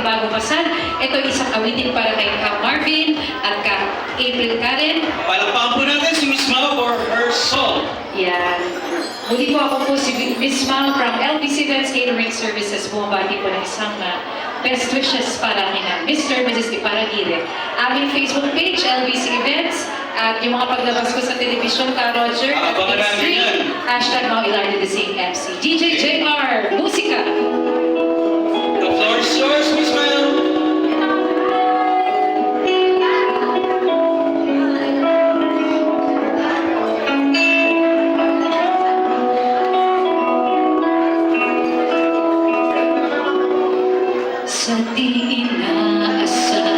bagong kasal. Ito ay isang awitin para kay Ka Marvin at Ka April Karen. Palakpakan po natin si Miss Mama for her song. Yan. Muli po ako po si Miss Mal from LBC Events Catering Services. Bumabati po ng isang best wishes para kina Mr. Mrs. Iparagire. Aming Facebook page, LBC Events. At yung mga paglabas ko sa television, Ka Roger, at Abangan namin yan. hashtag Mauilardo the same MC. DJ JR, musika! The floor is yours, Miss Mel. Sa di inaasahan